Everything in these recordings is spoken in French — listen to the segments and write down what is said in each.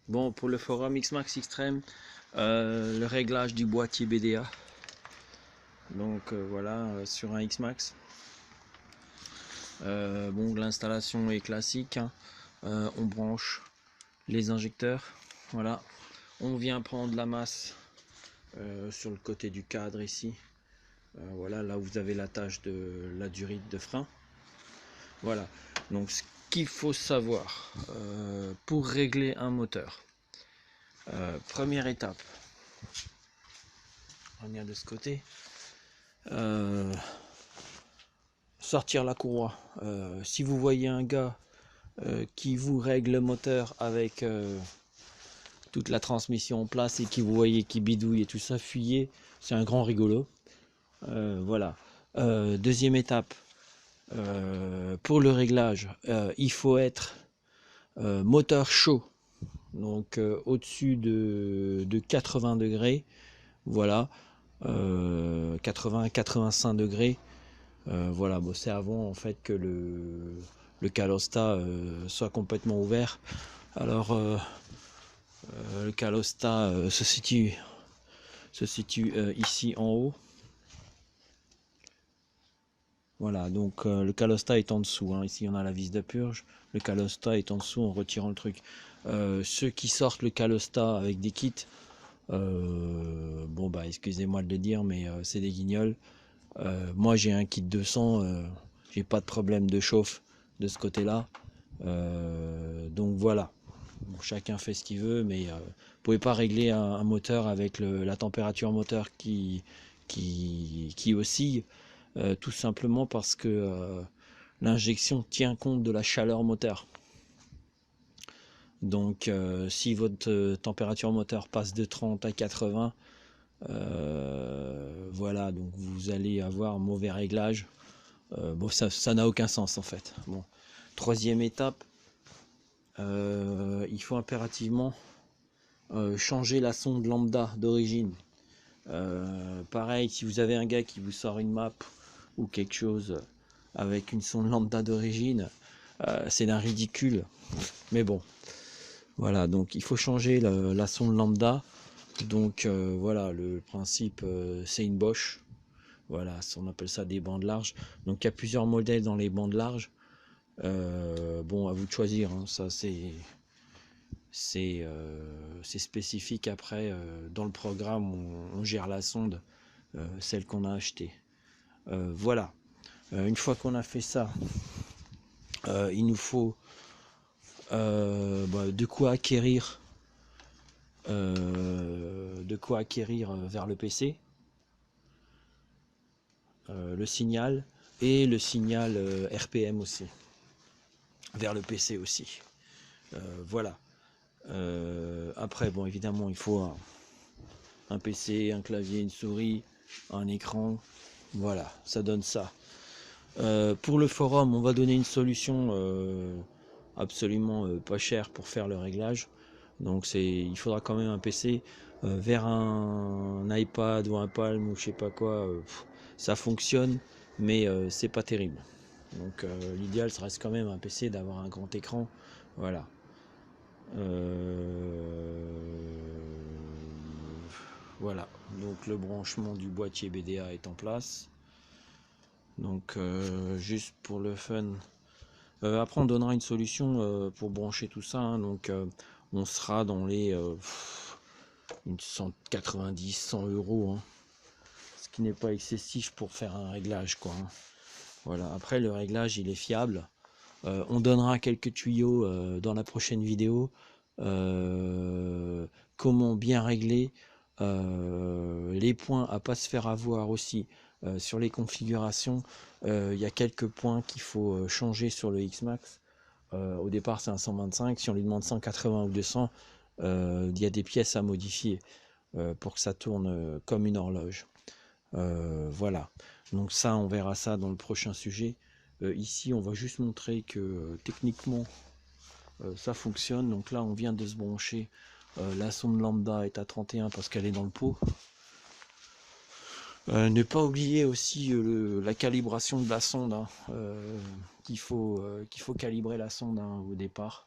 Bon, pour le forum Xmax Extreme, le réglage du boîtier BDA. Donc voilà, sur un Xmax. Bon, l'installation est classique, hein. On branche les injecteurs. Voilà, on vient prendre la masse sur le côté du cadre ici. Voilà, là vous avez la tâche de la durite de frein. Voilà, donc ce qu'il faut savoir pour régler un moteur. Première étape, on vient de ce côté. Sortir la courroie. Si vous voyez un gars qui vous règle le moteur avec toute la transmission en place et qui vous voyez qui bidouille et tout ça, fuyez, c'est un grand rigolo. Voilà. Deuxième étape, pour le réglage, il faut être moteur chaud, donc au-dessus de 80 degrés, voilà, 80-85 degrés. Voilà, bon, c'est avant en fait que le calostat soit complètement ouvert. Alors le calostat se situe ici en haut. Voilà, donc le calostat est en dessous, hein. Ici on a la vis de purge, le calostat est en dessous en retirant le truc. Ceux qui sortent le calostat avec des kits, bon bah excusez-moi de le dire, mais c'est des guignols. Moi j'ai un kit 200, j'ai pas de problème de chauffe de ce côté là, donc voilà, bon, chacun fait ce qu'il veut, mais vous pouvez pas régler un moteur avec la température moteur qui oscille, tout simplement parce que l'injection tient compte de la chaleur moteur. Donc si votre température moteur passe de 30 à 80, voilà, donc vous allez avoir un mauvais réglage. Bon, ça n'a aucun sens en fait. Bon, troisième étape, il faut impérativement changer la sonde lambda d'origine. Pareil, si vous avez un gars qui vous sort une map ou quelque chose avec une sonde lambda d'origine, c'est d'un ridicule. Mais bon, voilà, donc il faut changer la sonde lambda. Donc voilà, le principe c'est une Bosch. Voilà, on appelle ça des bandes larges. Donc il y a plusieurs modèles dans les bandes larges. Bon, à vous de choisir, hein. Ça c'est spécifique. Après, dans le programme, on gère la sonde, celle qu'on a achetée. Voilà. Une fois qu'on a fait ça, il nous faut de quoi acquérir vers le PC. Le signal et le signal RPM aussi vers le PC aussi. Voilà. Après, bon, évidemment, il faut un PC, un clavier, une souris, un écran. Voilà, ça donne ça. Pour le forum, on va donner une solution absolument pas chère pour faire le réglage. Donc il faudra quand même un PC. Vers un iPad ou un Palm ou je sais pas quoi, ça fonctionne, mais c'est pas terrible. Donc l'idéal, ça reste quand même un PC, d'avoir un grand écran. Voilà. Voilà, donc le branchement du boîtier BDA est en place. Donc juste pour le fun, après on donnera une solution pour brancher tout ça, hein. Donc on sera dans les 190-100 euros, hein. Ce qui n'est pas excessif pour faire un réglage, quoi, hein. Voilà, après le réglage il est fiable. On donnera quelques tuyaux dans la prochaine vidéo, comment bien régler, les points à pas se faire avoir aussi sur les configurations. Il y a quelques points qu'il faut changer sur le Xmax. Au départ c'est un 125, si on lui demande 180 ou 200, il y a des pièces à modifier pour que ça tourne comme une horloge. Voilà, donc ça on verra ça dans le prochain sujet. Ici on va juste montrer que techniquement ça fonctionne. Donc là on vient de se brancher, la sonde lambda est à 31 parce qu'elle est dans le pot. Ne pas oublier aussi la calibration de la sonde, hein, qu'il faut calibrer la sonde, hein, au départ.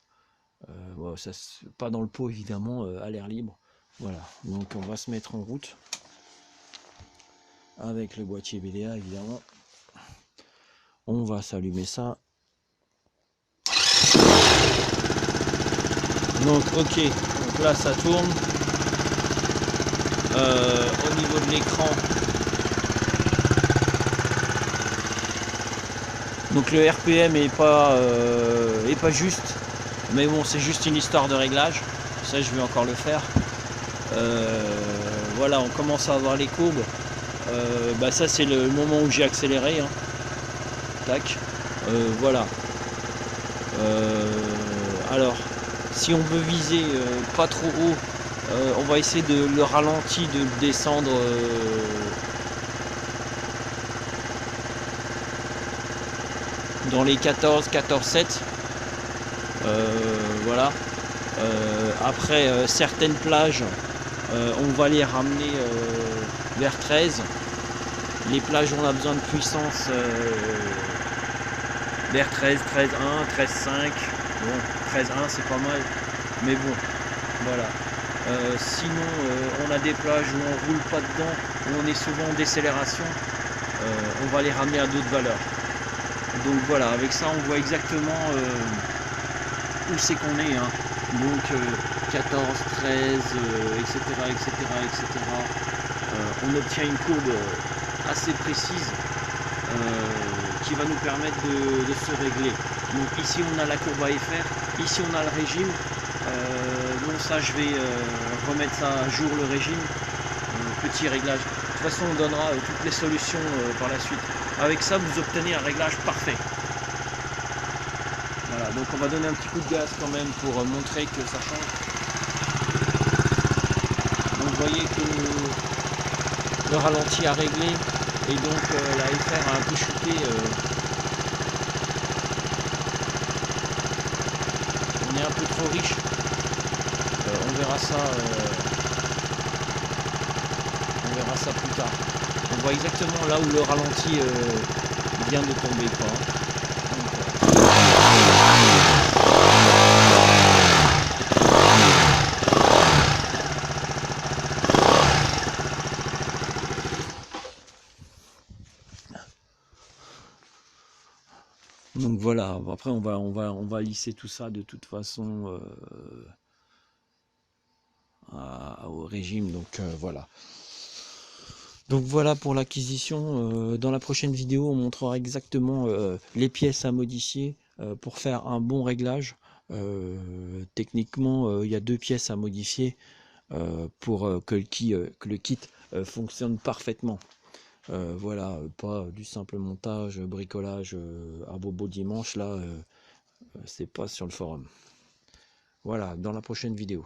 bon, ça, pas dans le pot évidemment, à l'air libre. Voilà, donc on va se mettre en route avec le boîtier BDA évidemment. On va s'allumer ça. Donc ok, donc là ça tourne. Au niveau de l'écran, donc le RPM est pas juste, mais bon, c'est juste une histoire de réglage. Ça, je vais encore le faire. Voilà, on commence à avoir les courbes. Bah ça, c'est le moment où j'ai accéléré, hein. Tac. Voilà. Alors, si on veut viser pas trop haut, on va essayer de le ralentir, de le descendre dans les 14, 7. Voilà. Après certaines plages, on va les ramener vers 13. Les plages où on a besoin de puissance vers 13, 13.1, 13.5. Bon, 13.1 c'est pas mal, mais bon, voilà. Sinon, on a des plages où on roule pas dedans, où on est souvent en décélération. On va les ramener à d'autres valeurs. Donc voilà, avec ça, on voit exactement où c'est qu'on est, hein. Donc 14, 13, etc., etc., etc. On obtient une courbe assez précise qui va nous permettre de se régler. Donc ici on a la courbe AFR, ici on a le régime. Donc ça je vais remettre ça à jour le régime, petit réglage. De toute façon on donnera toutes les solutions par la suite. Avec ça vous obtenez un réglage parfait. Voilà, donc on va donner un petit coup de gaz quand même pour montrer que ça change. Donc vous voyez que le ralenti a réglé et donc la FR a un peu chuté. On est un peu trop riche. On verra ça plus tard. On voit exactement là où le ralenti vient de tomber, quoi. Donc voilà, après on va lisser tout ça de toute façon au régime, donc voilà. Donc voilà pour l'acquisition. Dans la prochaine vidéo, on montrera exactement les pièces à modifier pour faire un bon réglage. Techniquement, il y a 2 pièces à modifier pour que le kit fonctionne parfaitement. Voilà, pas du simple montage, bricolage à bobo dimanche, là, c'est pas sur le forum. Voilà, dans la prochaine vidéo.